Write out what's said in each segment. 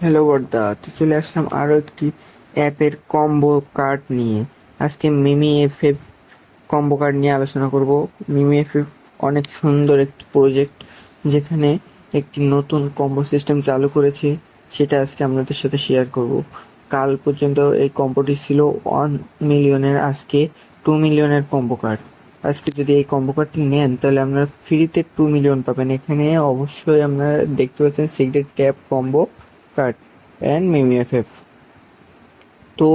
Hello বর্দা, তো চলে আসলাম আরও একটি অ্যাপের কম্বো কার্ড নিয়ে। আজকে মিমি এফএফ কম্বো কার্ড নিয়ে আলোচনা করব। মিমি এফএফ অনেক সুন্দর একটি প্রজেক্ট, যেখানে একটি নতুন কম্বো সিস্টেম চালু করেছে। সেটা আজকে আপনাদের সাথে শেয়ার করব। কাল পর্যন্ত এই কম্বোটি ছিল 1 মিলিয়নের, আজকে 2 মিলিয়নের কম্বো কার্ড। আজকে যদি এই কম্বো কার্ডটি নেন তাহলে আপনারা ফ্রিতে 2 মিলিয়ন পাবেন। এখানে অবশ্যই আপনারা দেখতে পাচ্ছেন secret tap combo card and Mimi FF. তো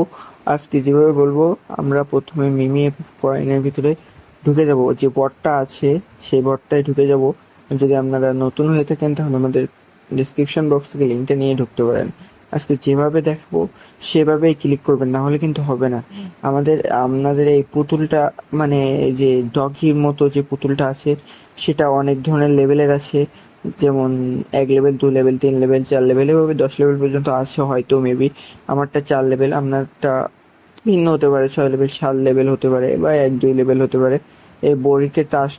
আজকে যেভাবে বলবো, আমরা প্রথমে মিমি এফএফ কয়েনের ভিতরে ঢুকে যাব। যে বটটা আছে সেই বটটায় ঢুকে যাব। যদি আপনারা নতুন হয়ে থাকেন তাহলে আমাদের ডিসক্রিপশন বক্স থেকে লিঙ্কটা নিয়ে ঢুকতে পারেন। আজকে যেভাবে দেখাবো সেভাবেই ক্লিক করবেন, না হলে কিন্তু হবে না। আপনাদের এই পুতুলটা, মানে এই যে ডগির মতো যে পুতুলটা আছে, সেটা অনেক ধরনের লেভেলের আছে। যেমন 1 লেভেল, 2 লেভেল, 3 লেভেল, 4 লেভেল, এভাবে 10 লেভেল পর্যন্ত আছে হয়তো, মেবি। আমারটা 4 লেভেল, আপনারটা ভিন্ন হতে পারে, 6 লেভেল, 7 লেভেল হতে পারে, বা 1-2 লেভেল হতে পারে। এই বডিতে টাচ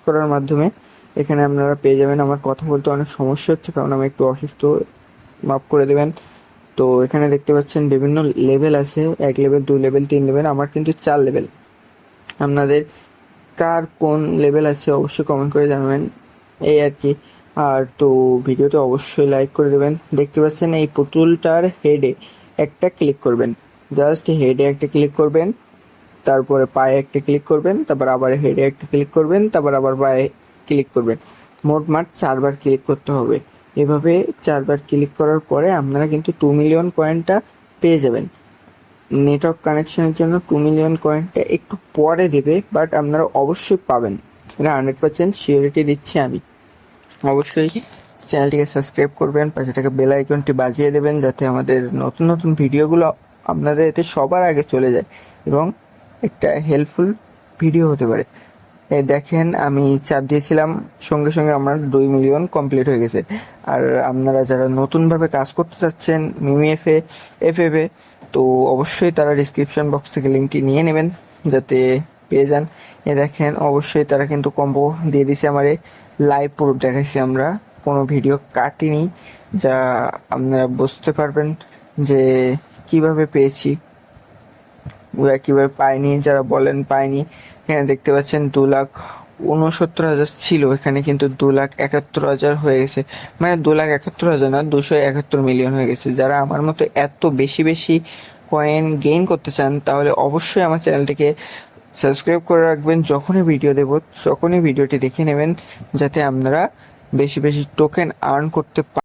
করার মাধ্যমে এখানে আপনারা পেয়ে যাবেন। আমার কথা বলতে অনেক সমস্যা হচ্ছে কারণ আমি একটু অসুস্থ, মাফ করে দেবেন। তো এখানে দেখতে পাচ্ছেন বিভিন্ন লেভেল আছে, 1 লেভেল, 2 লেভেল, 3 লেভেল। আমার কিন্তু 4 লেভেল। আপনাদের কার কোন লেভেল আছে অবশ্যই কমেন্ট করে জানাবেন, এই আর কি। আর তো ভিডিওতে অবশ্যই লাইক করে দেবেন। দেখতে পাচ্ছেন এই পুতুলটার হেডে একটা ক্লিক করবেন, জাস্ট হেডে একটা ক্লিক করবেন, তারপরে পায়ে একটা ক্লিক করবেন, তারপর আবার হেডে একটা ক্লিক করবেন, তারপর আবার পায়ে ক্লিক করবেন। মোটমাট 4বার ক্লিক করতে হবে। এভাবে 4বার ক্লিক করার পরে আপনারা কিন্তু 2 মিলিয়ন কয়েনটা পেয়ে যাবেন। নেটওয়ার্ক কানেকশনের জন্য 2 মিলিয়ন কয়েনটা একটু পরে দেবে, বাট আপনারা অবশ্যই পাবেন, এটা 100% সিওরিটি দিচ্ছি আমি। অবশ্যই চ্যানেলটিকে সাবস্ক্রাইব করবেন, পাশে থাকা বেল আইকনটি বাজিয়ে দেবেন, যাতে আমাদের নতুন নতুন ভিডিওগুলো আপনাদের এতে সবার আগে চলে যায় এবং একটা হেল্পফুল ভিডিও হতে পারে। এই দেখেন, আমি চাপ দিয়েছিলাম, সঙ্গে সঙ্গে আমার 2 মিলিয়ন কমপ্লিট হয়ে গেছে। আর আপনারা যারা নতুনভাবে কাজ করতে চাচ্ছেন মিমি এফএফে, তো অবশ্যই তারা ডিসক্রিপশন বক্স থেকে লিঙ্কটি নিয়ে নেবেন, যাতে পেয়ে যান। এ দেখেন, অবশ্যই তারা কিন্তু কম্বো দিয়ে দিছে আমারে। লাইভ প্রুফ দেখাইছি, আমরা কোনো ভিডিও কাটিনি, যা আপনারা বুঝতে পারবেন যে কিভাবে পেয়েছি, কিভাবে পাইনি। যারা বলেন পাইনি, এখানে দেখতে পাচ্ছেন 2,69,000 ছিল, এখানে কিন্তু 2,71,000 হয়ে গেছে। মানে 2,71,000 না, 271 মিলিয়ন হয়ে গেছে। যারা আমার মতো এত বেশি বেশি কয়েন গেইন করতে চান তাহলে অবশ্যই আমার চ্যানেলটিকে সাবস্ক্রাইব করে রাখবেন। যখনই ভিডিও দেব তখনই ভিডিওটি দেখে নেবেন, যাতে আপনারা বেশি বেশি টোকেন আর্ন করতে